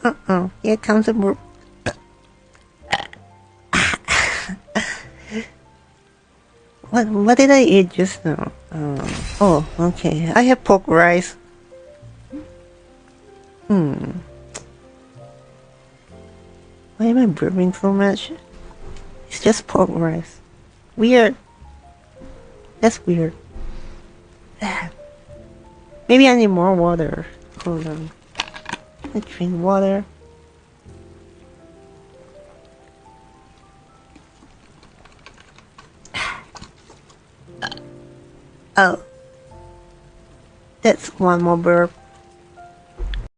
Uh-oh, here comes a burp. What did I eat just now? Oh, okay. I have pork rice. Why am I burping so much? It's just pork rice. Weird. That's weird. Maybe I need more water. Hold on. I drink water. Oh. That's one more burp.